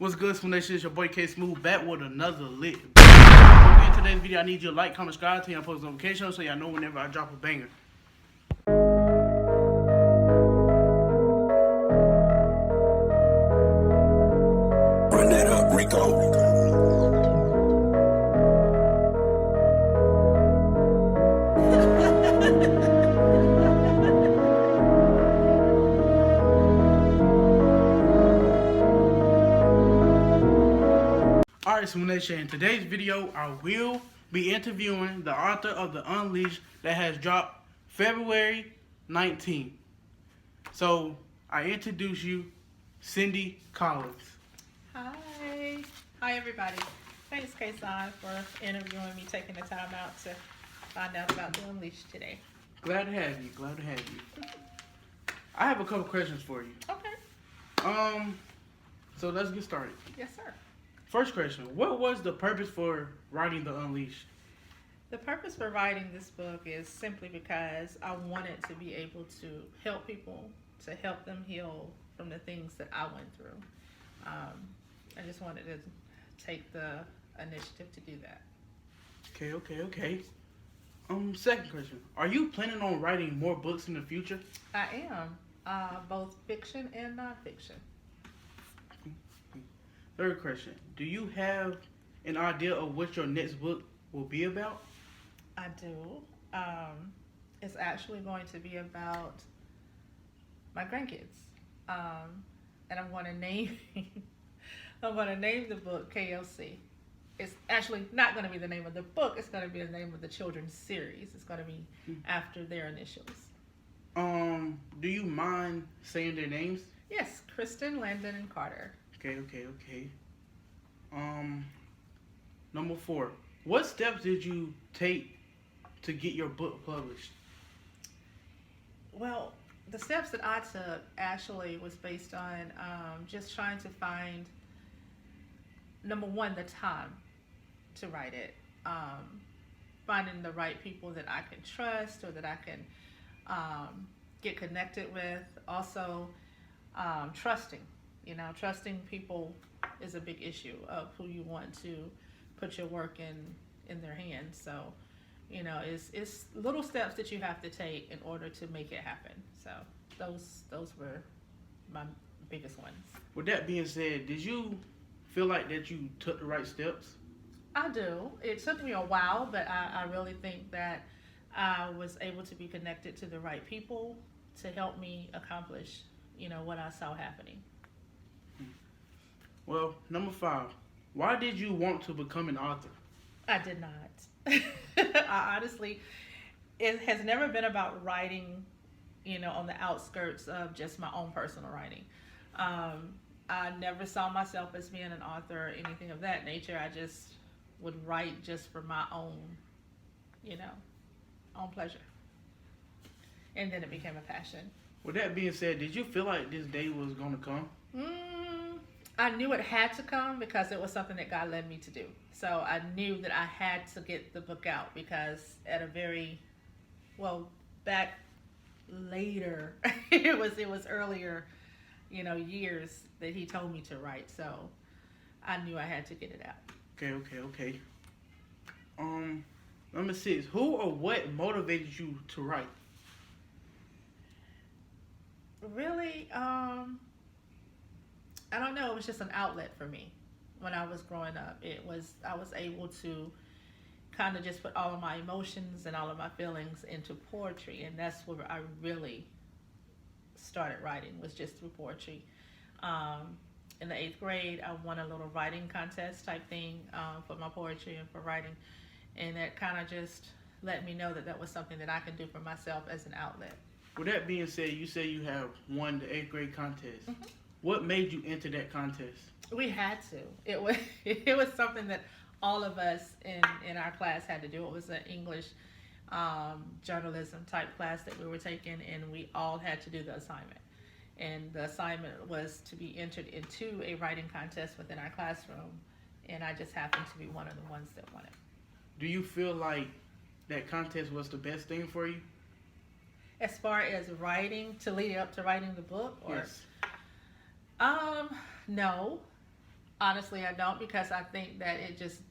What's good, smoovenation? It's your boy K Smooth back with another lit. In today's video, I need you to like, comment, subscribe, turn on post notifications so y'all know whenever I drop a banger. Run that up, Rico. Alright, smoovenation. In today's video, I will be interviewing the author of The Unleashed that has dropped February 19th. So, I introduce you, Cindy Collins. Hi. Hi, everybody. Thanks, Kason, for interviewing me, taking the time out to find out about The Unleashed today. Glad to have you. Glad to have you. I have a couple questions for you. Okay. So let's get started. Yes, sir. First question, what was the purpose for writing The Unleashed? The purpose for writing this book is simply because I wanted to be able to help people, to help them heal from the things that I went through. I just wanted to take the initiative to do that. Okay. Second question, are you planning on writing more books in the future? I am, both fiction and nonfiction. Third question, do you have an idea of what your next book will be about? I do. It's actually going to be about my grandkids, and I'm going to name the book KLC. It's actually not going to be the name of the book. It's going to be the name of the children's series. It's going to be after their initials. Do you mind saying their names? Yes, Kristen, Landon, and Carter. Okay. Number 4. What steps did you take to get your book published? Well, the steps that I took actually was based on just trying to find, number one, the time to write it. Finding the right people that I can trust or that I can get connected with. Also, trusting. Trusting people is a big issue of who you want to put your work in their hands. So, it's little steps that you have to take in order to make it happen. So those were my biggest ones. With that being said, did you feel like that you took the right steps? I do. It took me a while, but I really think that I was able to be connected to the right people to help me accomplish, what I saw happening. Well, number 5, why did you want to become an author? I did not. I honestly, it has never been about writing, on the outskirts of just my own personal writing. I never saw myself as being an author or anything of that nature. I just would write just for my own, own pleasure. And then it became a passion. With that being said, did you feel like this day was going to come? I knew it had to come because it was something that God led me to do. So I knew that I had to get the book out because at a back later, it was earlier, years that he told me to write. So I knew I had to get it out. Okay. Number 6, who or what motivated you to write? Really, I don't know. It was just an outlet for me when I was growing up. I was able to kind of just put all of my emotions and all of my feelings into poetry, and that's where I really started writing, was just through poetry. In the 8th grade, I won a little writing contest type thing for my poetry and for writing, and that kind of just let me know that was something that I could do for myself as an outlet. With that being said, you say you have won the 8th grade contest. Mm-hmm. What made you enter that contest? We had to. It was something that all of us in our class had to do. It was an English journalism type class that we were taking, and we all had to do the assignment. And the assignment was to be entered into a writing contest within our classroom, and I just happened to be one of the ones that won it. Do you feel like that contest was the best thing for you? As far as writing, to lead up to writing the book? Or, yes. No. Honestly, I don't, because I think that it just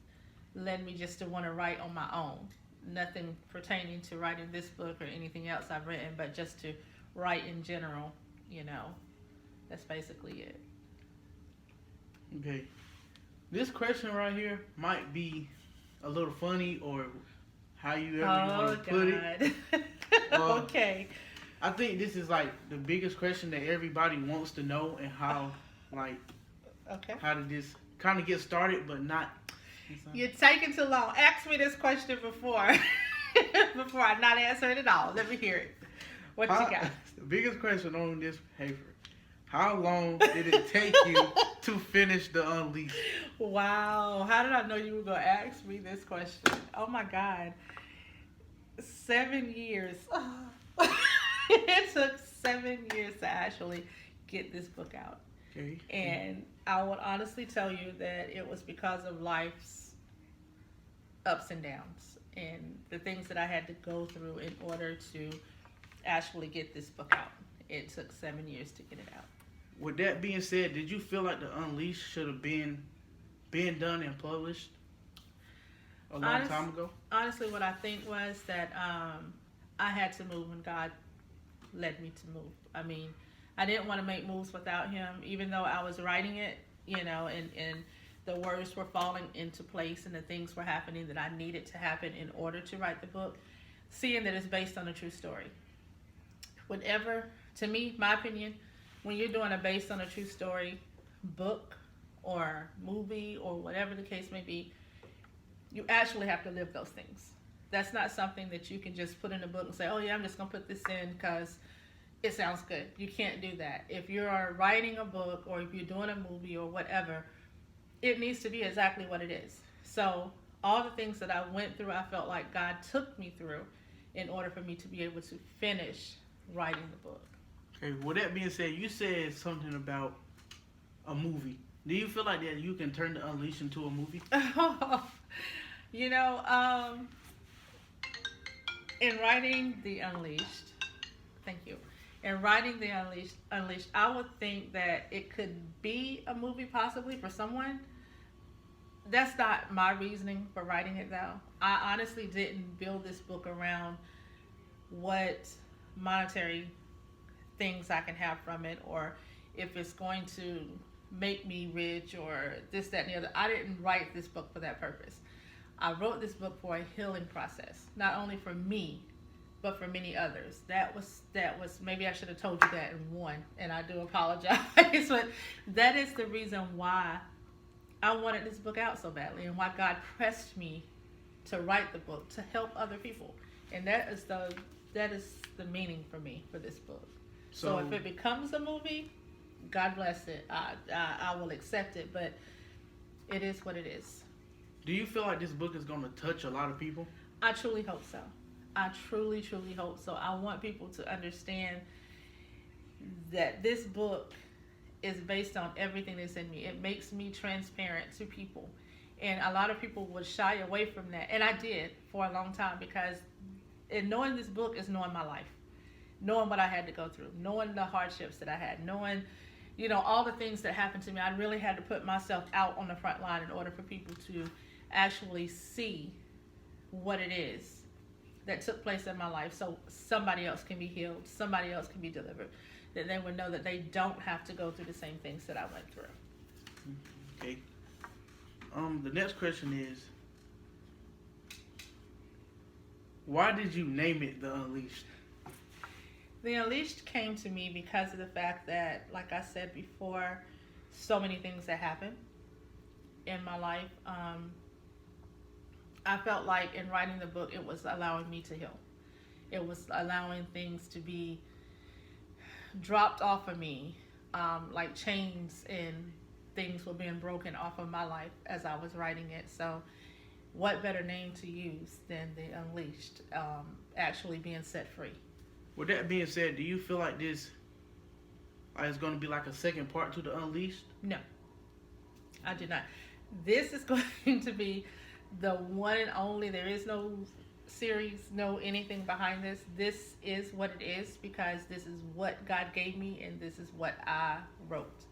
led me just to want to write on my own. Nothing pertaining to writing this book or anything else I've written, but just to write in general, you know. That's basically it. Okay. This question right here might be a little funny, or how you ever want to put it. Okay. I think this is like the biggest question that everybody wants to know, and how, like, Okay. how did this kind of get started, but not. You're taking too long. Ask me this question before before I not answer it at all. Let me hear it. What you got? The biggest question on this paper: how long did it take you to finish the Unleashed? Wow. How did I know you were going to ask me this question? Oh my God. 7 years. It took 7 years to actually get this book out. Okay. And I would honestly tell you that it was because of life's ups and downs and the things that I had to go through in order to actually get this book out. It took 7 years to get it out. With that being said, did you feel like the Unleashed should have been done and published a long time ago? Honestly, what I think was that I had to move when God led me to move. I mean, I didn't want to make moves without him, even though I was writing it, you know, and the words were falling into place and the things were happening that I needed to happen in order to write the book, seeing that it's based on a true story. Whatever, to me, my opinion, when you're doing a based on a true story book or movie or whatever the case may be, you actually have to live those things. That's not something that you can just put in a book and say, oh yeah, I'm just going to put this in because it sounds good. You can't do that. If you're writing a book or if you're doing a movie or whatever, it needs to be exactly what it is. So all the things that I went through, I felt like God took me through in order for me to be able to finish writing the book. Okay, with that being said, you said something about a movie. Do you feel like that you can turn the Unleashed into a movie? You know, in writing The Unleashed, thank you. In writing The Unleashed, I would think that it could be a movie possibly for someone. That's not my reasoning for writing it though. I honestly didn't build this book around what monetary things I can have from it, or if it's going to make me rich or this, that, and the other. I didn't write this book for that purpose. I wrote this book for a healing process, not only for me, but for many others. That was maybe I should have told you that in one, and I do apologize, but that is the reason why I wanted this book out so badly, and why God pressed me to write the book to help other people, and that is the meaning for me for this book. So if it becomes a movie, God bless it. I will accept it, but it is what it is. Do you feel like this book is going to touch a lot of people? I truly hope so. I truly, truly hope so. I want people to understand that this book is based on everything that's in me. It makes me transparent to people. And a lot of people would shy away from that. And I did for a long time, because in knowing this book is knowing my life. Knowing what I had to go through. Knowing the hardships that I had. Knowing, you know, all the things that happened to me. I really had to put myself out on the front line in order for people to actually see what it is that took place in my life, so somebody else can be healed, somebody else can be delivered, that they would know that they don't have to go through the same things that I went through. Okay. The next question is, why did you name it The Unleashed? The Unleashed came to me because of the fact that, like I said before, so many things that happened in my life. I felt like in writing the book, it was allowing me to heal. It was allowing things to be dropped off of me, like chains and things were being broken off of my life as I was writing it. So what better name to use than The Unleashed, actually being set free. With that being said, do you feel like this is going to be like a second part to The Unleashed? No, I do not. This is going to be the one and only. There is no series, no anything behind this. This is what it is because this is what God gave me and this is what I wrote.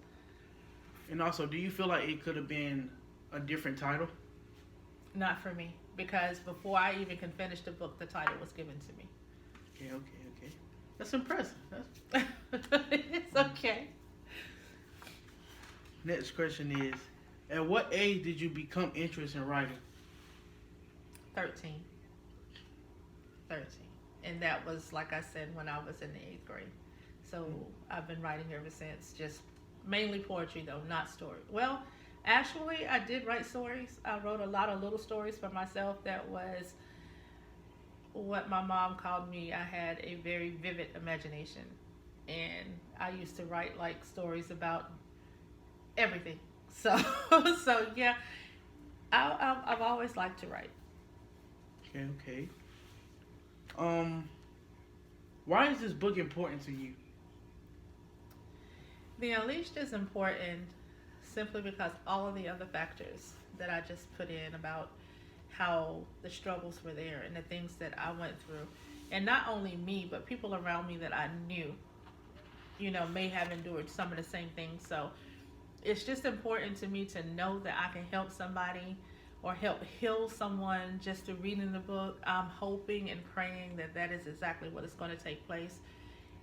And also, do you feel like it could have been a different title? Not for me, because before I even can finish the book, the title was given to me. Okay. That's impressive. That's... It's okay. Next question is, at what age did you become interested in writing? 13. And that was, like I said, when I was in the 8th grade. So I've been writing ever since, just mainly poetry though, not story. Well, actually, I did write stories. I wrote a lot of little stories for myself. That was what my mom called me. I had a very vivid imagination. And I used to write like stories about everything. So, so yeah, I've always liked to write. Okay. Why is this book important to you? The Unleashed is important simply because all of the other factors that I just put in about how the struggles were there and the things that I went through. And not only me, but people around me that I knew, may have endured some of the same things. So it's just important to me to know that I can help somebody or help heal someone just through reading the book. I'm hoping and praying that that is exactly what is going to take place.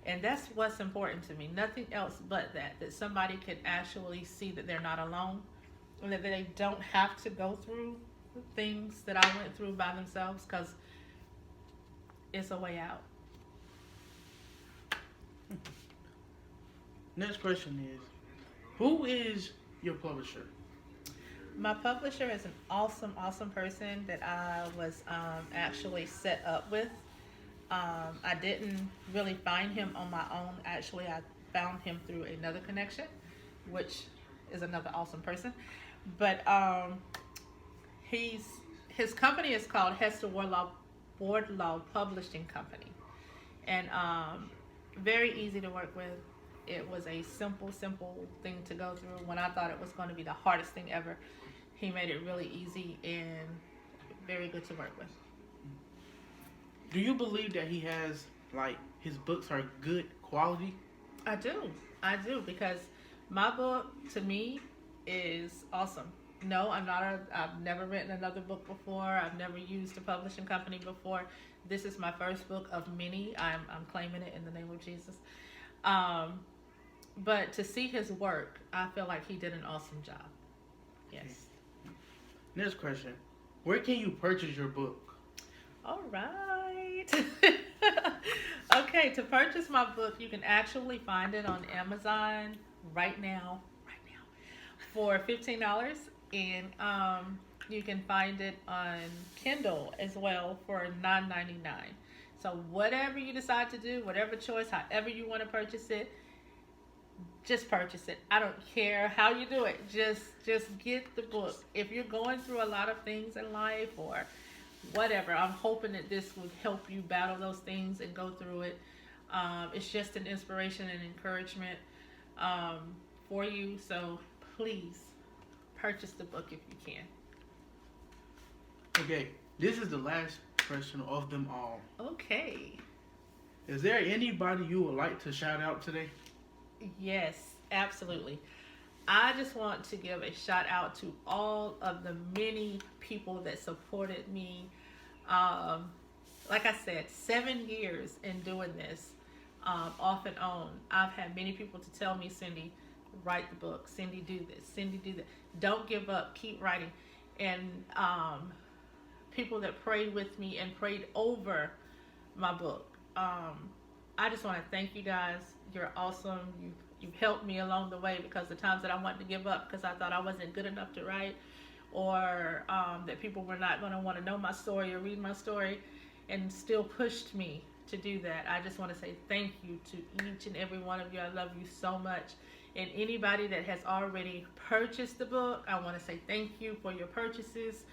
And that's what's important to me. Nothing else but that somebody can actually see that they're not alone and that they don't have to go through things that I went through by themselves, because it's a way out. Next question is, who is your publisher? My publisher is an awesome person that I was actually set up with. I didn't really find him on my own. Actually, I found him through another connection, which is another awesome person. But his company is called Hester Wardlaw Publishing Company, and very easy to work with. It was a simple thing to go through when I thought it was going to be the hardest thing ever. He made it really easy and very good to work with. Do you believe that he has, like, his books are good quality? I do, because my book, to me, is awesome. No, I've never written another book before. I've never used a publishing company before. This is my first book of many. I'm claiming it in the name of Jesus. But to see his work, I feel like he did an awesome job. Yes. Next question. Where can you purchase your book? All right. Okay, to purchase my book, you can actually find it on Amazon right now for $15. And you can find it on Kindle as well for $9.99. So whatever you decide to do, whatever choice, however you want to purchase it, just purchase it. I don't care how you do it. Just get the book. If you're going through a lot of things in life or whatever, I'm hoping that this will help you battle those things and go through it. It's just an inspiration and encouragement for you. So please purchase the book if you can. Okay, this is the last question of them all. Okay. Is there anybody you would like to shout out today? Yes, absolutely. I just want to give a shout out to all of the many people that supported me. Like I said, 7 years in doing this, off and on. I've had many people to tell me, Cindy, write the book. Cindy, do this. Cindy, do that. Don't give up. Keep writing. And people that prayed with me and prayed over my book. I just want to thank you guys. You're awesome. You've helped me along the way, because the times that I wanted to give up because I thought I wasn't good enough to write, or that people were not going to want to know my story or read my story, and still pushed me to do that. I just want to say thank you to each and every one of you. I love you so much. And anybody that has already purchased the book, I want to say thank you for your purchases.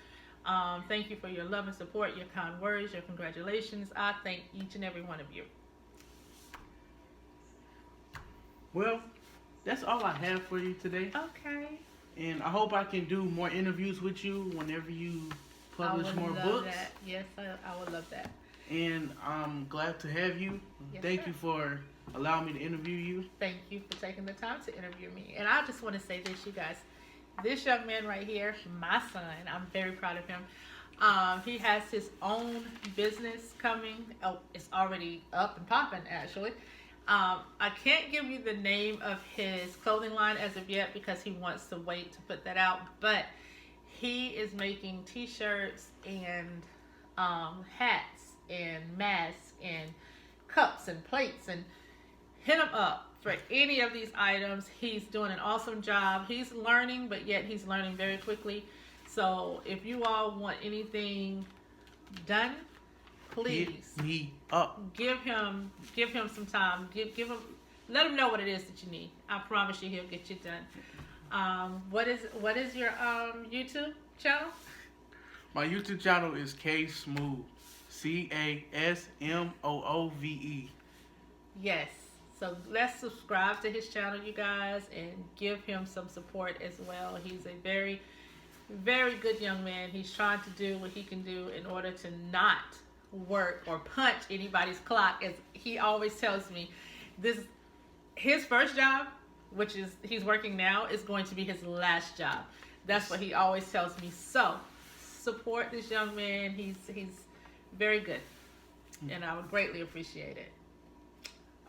Thank you for your love and support, your kind words, your congratulations. I thank each and every one of you. Well, that's all I have for you today. Okay. And I hope I can do more interviews with you whenever you publish more books. That. Yes, I would love that. And I'm glad to have you. Yes, Thank sir. you for allowing me to interview you. Thank you for taking the time to interview me. And I just want to say this, you guys. This young man right here, my son, I'm very proud of him. He has his own business coming. Oh, it's already up and popping, actually. I can't give you the name of his clothing line as of yet because he wants to wait to put that out. But he is making t-shirts and hats and masks and cups and plates, and hit him up for any of these items. He's doing an awesome job. He's learning, but yet he's learning very quickly. So if you all want anything done, please Hit me up. give him some time. Give him, let him know what it is that you need. I promise you he'll get you done. What is your YouTube channel? My YouTube channel is K Smooth, CASMOOVE. Yes. So let's subscribe to his channel, you guys, and give him some support as well. He's a very, very good young man. He's trying to do what he can do in order to not work or punch anybody's clock. As he always tells me, his first job, which is he's working now, is going to be his last job. That's what he always tells me. So support this young man. He's very good, and I would greatly appreciate it.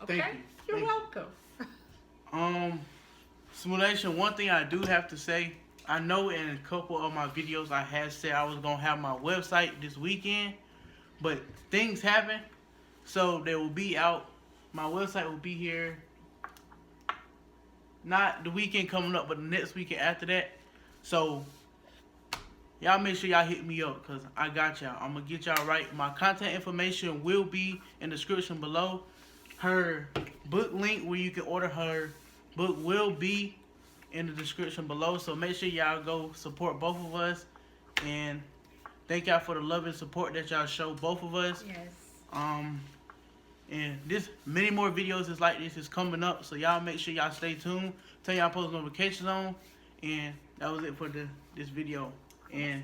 Okay, Thank you. You're Thank welcome. Smoovenation, one thing I do have to say, I know in a couple of my videos I had said I was going to have my website this weekend, but things happen, so they will be out. My website will be here, not the weekend coming up, but the next weekend after that. So y'all make sure y'all hit me up, because I got y'all. I'm going to get y'all right. My contact information will be in the description below. Her book link where you can order her book will be in the description below. So make sure y'all go support both of us. And thank y'all for the love and support that y'all show both of us. Yes. And this many more videos is like this is coming up. So y'all make sure y'all stay tuned. Turn y'all post notifications on. And that was it for this video. And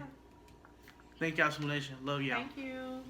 thank y'all, Smoovenation. Love y'all. Thank you.